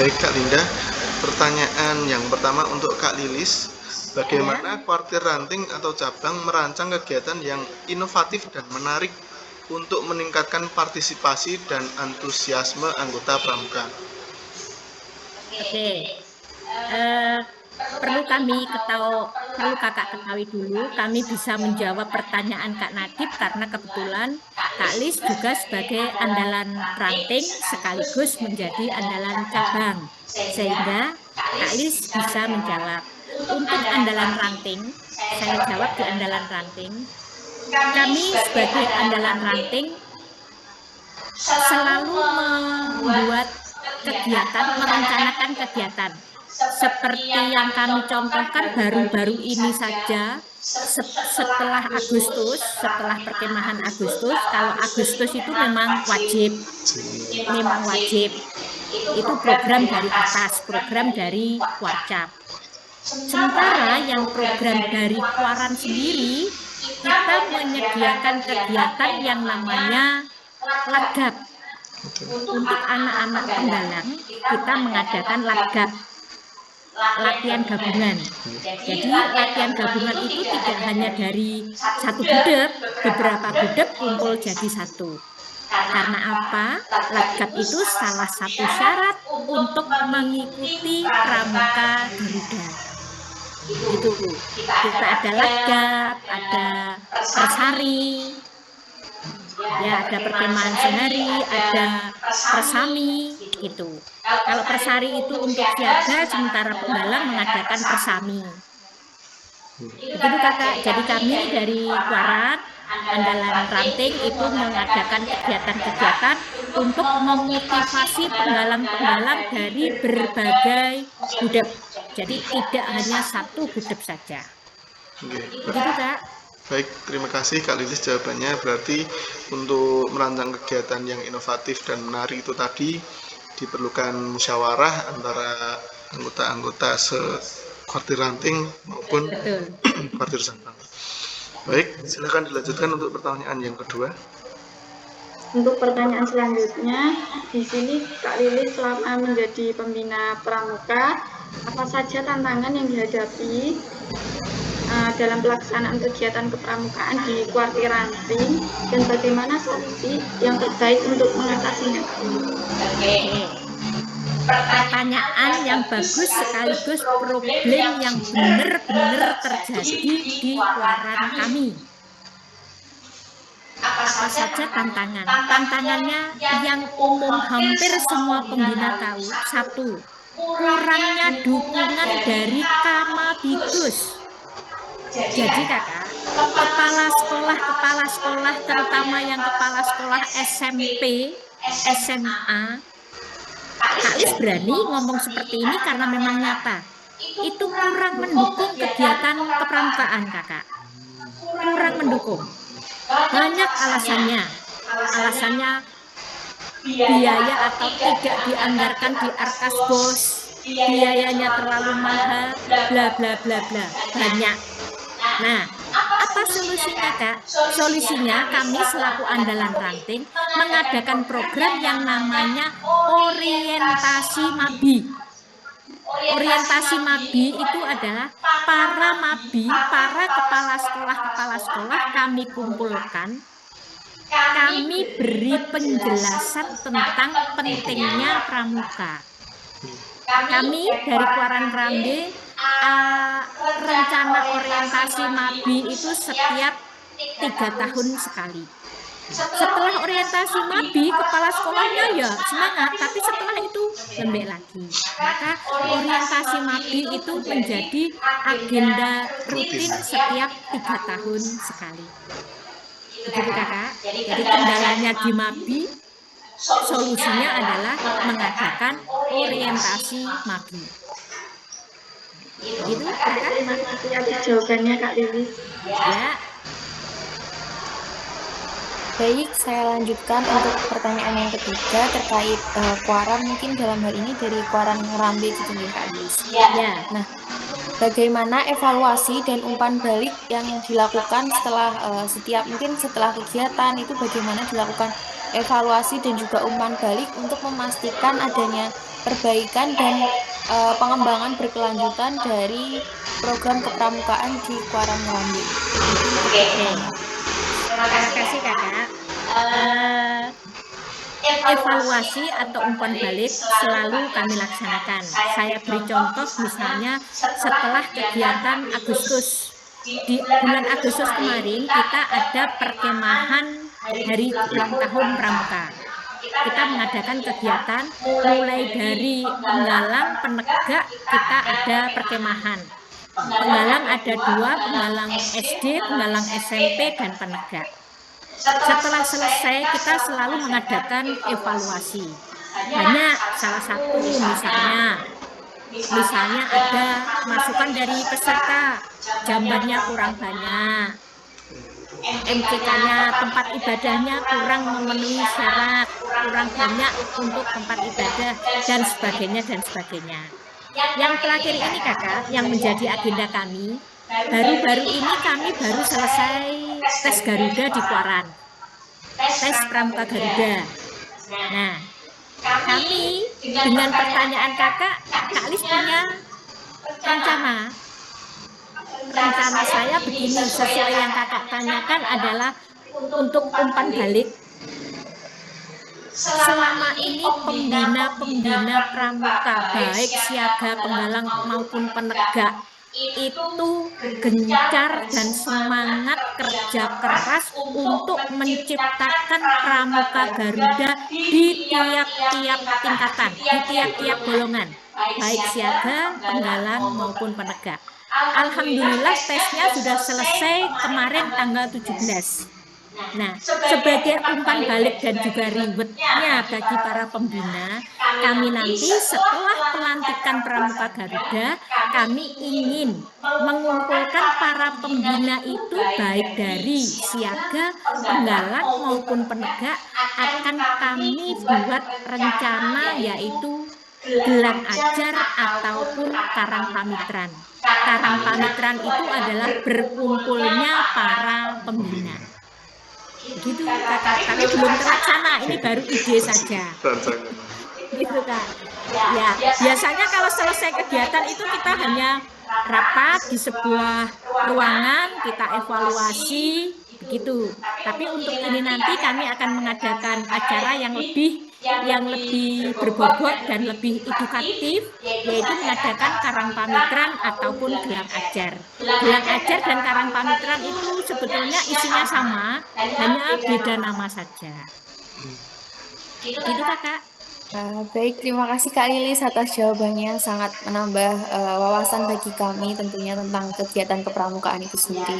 Baik Kak Linda, pertanyaan yang pertama untuk Kak Lilis, bagaimana kuartir ranting atau cabang merancang kegiatan yang inovatif dan menarik untuk meningkatkan partisipasi dan antusiasme anggota pramuka? Oke, perlu kakak ketahui dulu, kami bisa menjawab pertanyaan Kak Nadib karena kebetulan Kak Lis juga sebagai andalan ranting sekaligus menjadi andalan cabang, sehingga Kak Lis bisa menjawab. Untuk andalan ranting, saya jawab di andalan ranting. Kami sebagai andalan ranting selalu membuat kegiatan, merencanakan kegiatan. Seperti yang kami contohkan baru-baru ini saja, setelah Agustus, setelah perkemahan Agustus, kalau Agustus itu memang wajib, itu program dari atas, program dari Warcap. Sementara yang program dari Kuaran sendiri, kita menyediakan kegiatan yang namanya lagap. Untuk anak-anak penggalang, kita mengadakan lagap, latihan gabungan. Jadi latihan gabungan itu tidak hanya dari satu gudeg, beberapa gudeg kumpul jadi satu. Karena apa? Lagap itu salah satu syarat untuk mengikuti Pramuka Garuda. Itu kita ada lagap, ada persari, ya ada perkemahan sehari, ada persami gitu. Kalau persari itu untuk siaga, sementara penggalang mengadakan persami. Begitu kakak. Jadi kami dari Kuaran andalan ranting itu mengadakan kegiatan-kegiatan untuk memotivasi penggalang-penggalang dari berbagai gudeg. Jadi tidak hanya satu gudeg saja. Begitu kak. Baik, terima kasih Kak Lilis jawabannya. Berarti untuk merancang kegiatan yang inovatif dan menarik itu tadi diperlukan musyawarah antara anggota-anggota sekuartir ranting maupun kuartir cabang. Baik, silakan dilanjutkan untuk pertanyaan yang kedua. Untuk pertanyaan selanjutnya, di sini Kak Lilis selama menjadi pembina pramuka, apa saja tantangan yang dihadapi dalam pelaksanaan kegiatan kepramukaan di kuartir ranting dan bagaimana solusi yang terbaik untuk mengatasinya? Oke. Pertanyaan yang bagus sekaligus problem yang benar-benar terjadi di Kuaran kami. Apa saja tantangan? Tantangannya yang umum hampir semua pembina tahu. Satu, kurangnya dukungan dari Kamabigus. Jadi kakak, kepala sekolah terutama yang kepala sekolah SMP, SMA, Kak Lis berani ngomong seperti ini karena memang nyata. Itu kurang mendukung kegiatan kepramukaan kakak. Kurang mendukung. Banyak alasannya. Alasannya biaya atau tidak dianggarkan di Arkas Bos, biayanya terlalu mahal, bla bla bla bla. Banyak. Nah, apa solusinya kak? Solusinya kami selaku andalan ranting mengadakan program yang namanya orientasi mabi. Orientasi mabi itu adalah para mabi, para kepala sekolah kami kumpulkan. Kami beri penjelasan tentang pentingnya pramuka. Kami dari Kuaran Rambe rencana orientasi mabi itu setiap 3 tahun sekali. Setelah orientasi mabi, kepala sekolahnya ya semangat, tapi setelah itu lembek lagi. Maka orientasi mabi itu menjadi agenda rutin setiap 3 tahun sekali. Begitu kakak. Jadi kendalanya di mabi, solusinya adalah mengadakan orientasi mabi. Gitu, kakak. Terima kasih atas jawabannya Kak Lilis. Ya. Baik, saya lanjutkan untuk pertanyaan yang ketiga terkait Kuaran, mungkin dalam hal ini dari Kuaran Rambe Cijunggih Kak Lilis. Ya. Nah, bagaimana evaluasi dan umpan balik yang dilakukan setelah setelah kegiatan itu bagaimana dilakukan evaluasi dan juga umpan balik untuk memastikan adanya perbaikan dan pengembangan berkelanjutan dari program kepramukaan di Kuaran Ngrambe. Oke. Terima kasih Kakak. Evaluasi atau umpan balik selalu kami laksanakan. Saya beri contoh misalnya setelah kegiatan Agustus. Di bulan Agustus kemarin kita ada perkemahan hari ulang tahun Pramuka. Kita mengadakan kegiatan mulai dari penggalang, penegak, kita ada perkemahan. Penggalang ada 2, penggalang SD, penggalang SMP, dan penegak. Setelah selesai kita selalu mengadakan evaluasi. Banyak, salah satu misalnya ada masukan dari peserta, jambannya kurang banyak, MCK-nya tempat ibadahnya kurang memenuhi syarat, kurang banyak untuk tempat ibadah, dan sebagainya dan sebagainya. Yang terakhir ini Kakak, yang menjadi agenda kami, baru-baru ini kami baru selesai tes Garuda di Kuaran, tes Pramuka Garuda. Nah, kami dengan pertanyaan Kakak, Kak Lis punya rencana saya begini, sesuai yang Kakak tanyakan adalah untuk umpan balik. Selama ini pembina pramuka, baik siaga, penggalang maupun penegak, itu gencar dan semangat kerja keras untuk menciptakan pramuka Garuda di tiap-tiap tingkatan, di tiap-tiap golongan, baik siaga, penggalang maupun penegak. Alhamdulillah tesnya sudah selesai kemarin tanggal 17. Nah, sebagai umpan balik dan juga rewardnya bagi para pembina, kami nanti setelah pelantikan Pramuka Garuda, kami ingin mengumpulkan para pembina itu baik dari siaga, penggalang maupun penegak, akan kami buat rencana yaitu gelang ajar ataupun karang pamitran. Karang pamitran itu adalah berkumpulnya para pembina. Gitu Kakak, tapi belum terlaksana, ini baru ide saja. Gitu Kak. Ya, biasanya kalau selesai kegiatan itu kita hanya rapat di sebuah ruangan, kita evaluasi begitu. Tapi untuk ini nanti kami akan mengadakan acara yang lebih berbobot dan lebih edukatif, yaitu mengadakan karang pamitran ataupun gelang ajar. Gelang ajar dan karang pamitran itu sebetulnya isinya sama, hanya beda nama saja. Gitu Kakak. Baik, terima kasih Kak Lilis atas jawabannya, sangat menambah wawasan bagi kami tentunya tentang kegiatan kepramukaan itu sendiri.